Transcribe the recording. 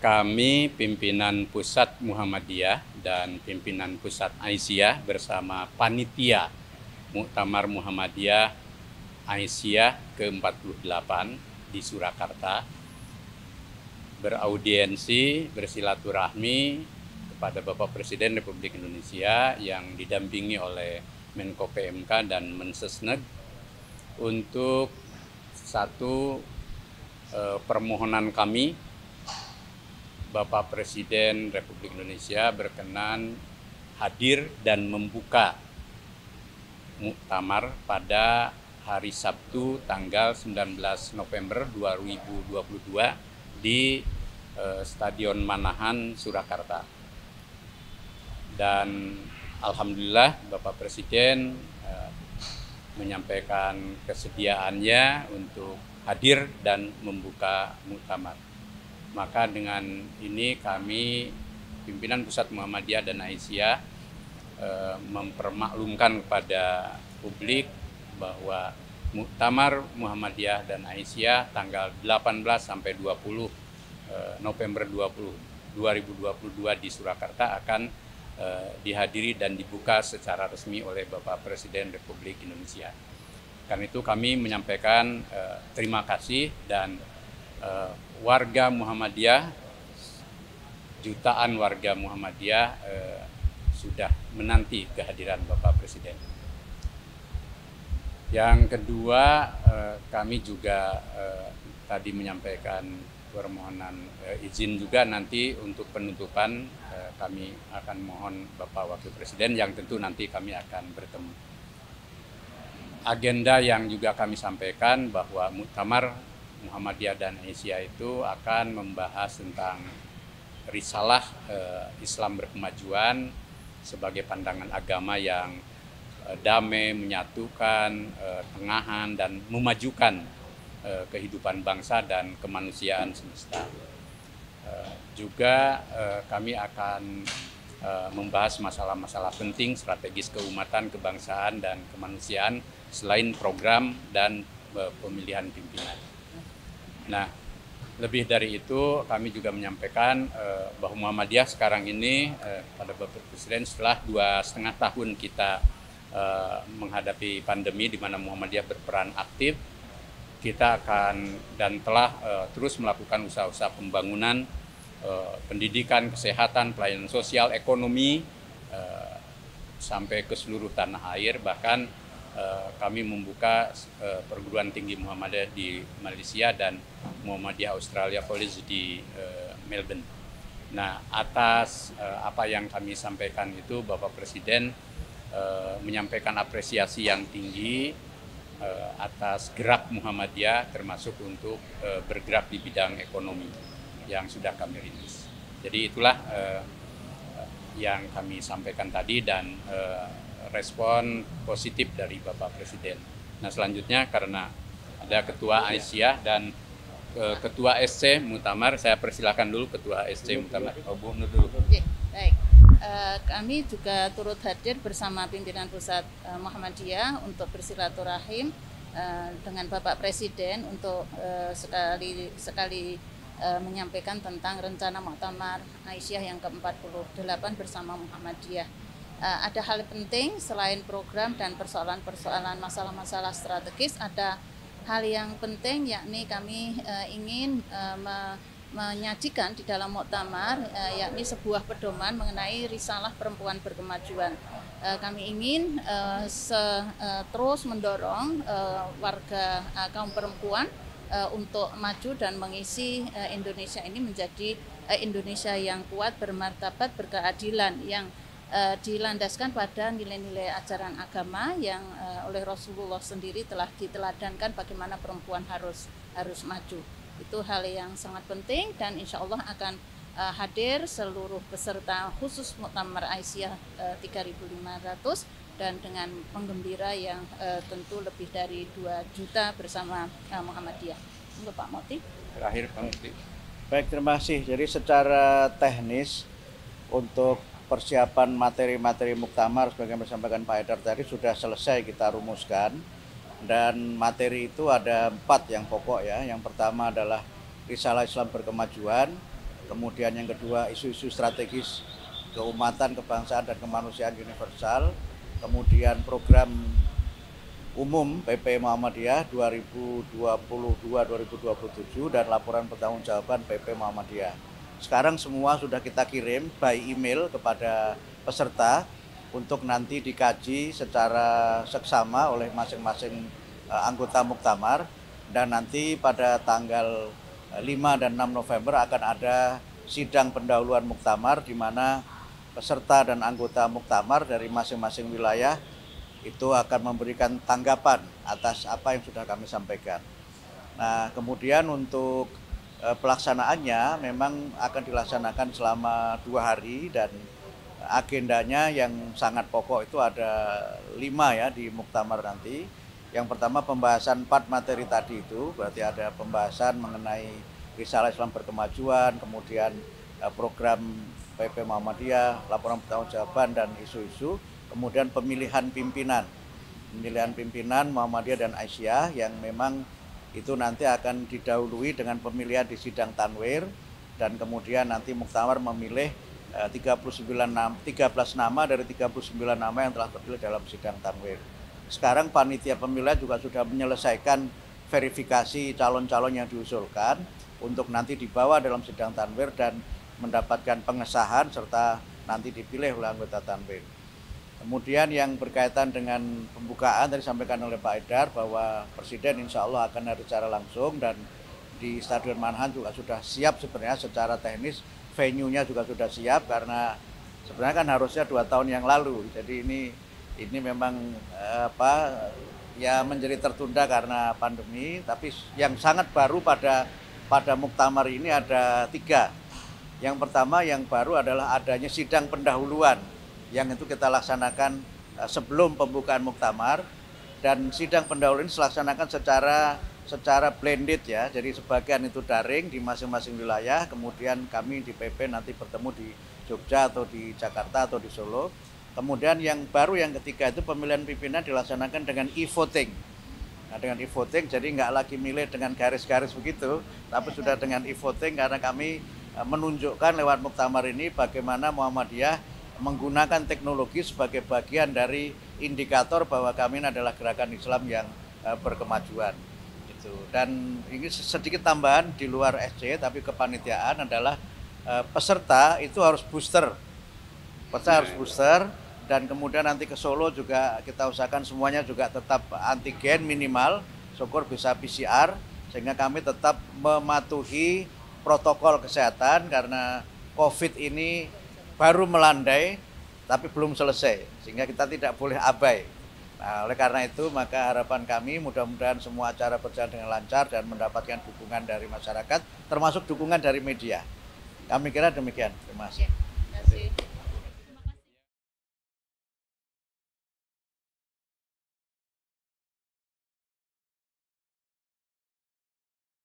Kami pimpinan Pusat Muhammadiyah dan pimpinan Pusat Aisyah bersama panitia Muktamar Muhammadiyah Aisyah ke-48 di Surakarta beraudiensi, bersilaturahmi kepada Bapak Presiden Republik Indonesia yang didampingi oleh Menko PMK dan Mensesnek untuk satu permohonan kami. Bapak Presiden Republik Indonesia berkenan hadir dan membuka muktamar pada hari Sabtu tanggal 19 November 2022 di Stadion Manahan, Surakarta. Dan alhamdulillah Bapak Presiden menyampaikan kesediaannya untuk hadir dan membuka muktamar. Maka dengan ini kami pimpinan Pusat Muhammadiyah dan Aisyah mempermaklumkan kepada publik bahwa Muktamar Muhammadiyah dan Aisyah tanggal 18 sampai 20 November 2022 di Surakarta akan dihadiri dan dibuka secara resmi oleh Bapak Presiden Republik Indonesia. Karena itu kami menyampaikan terima kasih dan warga Muhammadiyah, jutaan warga Muhammadiyah sudah menanti kehadiran Bapak Presiden. Yang kedua, kami juga tadi menyampaikan permohonan izin juga nanti untuk penutupan kami akan mohon Bapak Wakil Presiden yang tentu nanti kami akan bertemu. Agenda yang juga kami sampaikan bahwa Muktamar Muhammadiyah dan Aisyah itu akan membahas tentang risalah Islam berkemajuan sebagai pandangan agama yang damai, menyatukan, tengahan, dan memajukan kehidupan bangsa dan kemanusiaan semesta. Juga kami akan membahas masalah-masalah penting strategis keumatan, kebangsaan, dan kemanusiaan selain program dan pemilihan pimpinan. Nah, lebih dari itu kami juga menyampaikan bahwa Muhammadiyah sekarang ini pada Bapak Presiden setelah 2,5 tahun kita menghadapi pandemi di mana Muhammadiyah berperan aktif, kita akan dan telah terus melakukan usaha-usaha pembangunan pendidikan, kesehatan, pelayanan sosial, ekonomi sampai ke seluruh tanah air. Bahkan kami membuka perguruan tinggi Muhammadiyah di Malaysia dan Muhammadiyah Australia College di Melbourne. Nah, atas apa yang kami sampaikan itu, Bapak Presiden menyampaikan apresiasi yang tinggi atas gerak Muhammadiyah, termasuk untuk bergerak di bidang ekonomi yang sudah kami rintis. Jadi itulah yang kami sampaikan tadi dan respon positif dari Bapak Presiden. Nah, selanjutnya karena ada Ketua Aisyah dan Ketua SC Muktamar, saya persilakan dulu Ketua SC Muktamar. Bu Nur dulu. Oke, baik. Kami juga turut hadir bersama pimpinan Pusat Muhammadiyah untuk bersilaturahim dengan Bapak Presiden untuk sekali menyampaikan tentang rencana Muktamar Aisyah yang ke-48 bersama Muhammadiyah. Ada hal penting selain program dan persoalan-persoalan masalah-masalah strategis, ada hal yang penting yakni kami ingin menyajikan di dalam muktamar yakni sebuah pedoman mengenai risalah perempuan berkemajuan. Kami ingin terus mendorong warga kaum perempuan untuk maju dan mengisi Indonesia ini menjadi Indonesia yang kuat, bermartabat, berkeadilan, yang dilandaskan pada nilai-nilai ajaran agama yang oleh Rasulullah sendiri telah diteladankan bagaimana perempuan harus maju. Itu hal yang sangat penting dan insya Allah akan hadir seluruh peserta khusus Muktamar Aisyah 3.500 dan dengan penggembira yang tentu lebih dari 2 juta bersama Muhammadiyah. Untuk Pak Moti. Terakhir Pak Moti. Baik, terima kasih. Jadi secara teknis untuk persiapan materi-materi muktamar sebagai yang disampaikan Pak Haidar tadi sudah selesai kita rumuskan, dan materi itu ada 4 yang pokok ya. Yang pertama adalah risalah Islam berkemajuan, kemudian yang kedua isu-isu strategis keumatan, kebangsaan, dan kemanusiaan universal, kemudian program umum PP Muhammadiyah 2022-2027 dan laporan pertanggungjawaban PP Muhammadiyah. Sekarang semua sudah kita kirim by email kepada peserta untuk nanti dikaji secara seksama oleh masing-masing anggota muktamar, dan nanti pada tanggal 5 dan 6 November akan ada sidang pendahuluan muktamar di mana peserta dan anggota muktamar dari masing-masing wilayah itu akan memberikan tanggapan atas apa yang sudah kami sampaikan. Nah, kemudian untuk pelaksanaannya memang akan dilaksanakan selama 2 hari, dan agendanya yang sangat pokok itu ada 5 ya di muktamar nanti. Yang pertama pembahasan 4 materi tadi itu, berarti ada pembahasan mengenai Risalah Islam Berkemajuan, kemudian program PP Muhammadiyah, laporan pertanggungjawaban dan isu-isu, kemudian pemilihan pimpinan Muhammadiyah dan Aisyah yang memang itu nanti akan didahului dengan pemilihan di sidang tanwir, dan kemudian nanti muktamar memilih 13 nama dari 39 nama yang telah terpilih dalam sidang tanwir. Sekarang panitia pemilihan juga sudah menyelesaikan verifikasi calon-calon yang diusulkan untuk nanti dibawa dalam sidang tanwir dan mendapatkan pengesahan serta nanti dipilih oleh anggota tanwir. Kemudian yang berkaitan dengan pembukaan tadi disampaikan oleh Pak Haidar bahwa Presiden insya Allah akan hadir secara langsung, dan di Stadion Manahan juga sudah siap sebenarnya secara teknis, venue-nya juga sudah siap karena sebenarnya kan harusnya 2 tahun yang lalu. Jadi ini memang ya menjadi tertunda karena pandemi, tapi yang sangat baru pada muktamar ini ada 3. Yang pertama yang baru adalah adanya sidang pendahuluan yang itu kita laksanakan sebelum pembukaan muktamar, dan sidang pendahuluan ini dilaksanakan secara blended ya, jadi sebagian itu daring di masing-masing wilayah, kemudian kami di PP nanti bertemu di Jogja atau di Jakarta atau di Solo. Kemudian yang baru yang ketiga itu pemilihan pimpinan dilaksanakan dengan e-voting. Nah, dengan e-voting jadi nggak lagi milih dengan garis-garis begitu, tapi sudah dengan e-voting karena kami menunjukkan lewat muktamar ini bagaimana Muhammadiyah menggunakan teknologi sebagai bagian dari indikator bahwa kami adalah gerakan Islam yang berkemajuan. Gitu. Dan ini sedikit tambahan di luar SC, tapi kepanitiaan adalah peserta itu harus booster. Peserta harus booster, dan kemudian nanti ke Solo juga kita usahakan semuanya juga tetap antigen minimal, syukur bisa PCR, sehingga kami tetap mematuhi protokol kesehatan karena COVID ini baru melandai tapi belum selesai, sehingga kita tidak boleh abai. Nah, oleh karena itu maka harapan kami mudah-mudahan semua acara berjalan dengan lancar dan mendapatkan dukungan dari masyarakat, termasuk dukungan dari media. Kami kira demikian. Terima kasih. Terima kasih.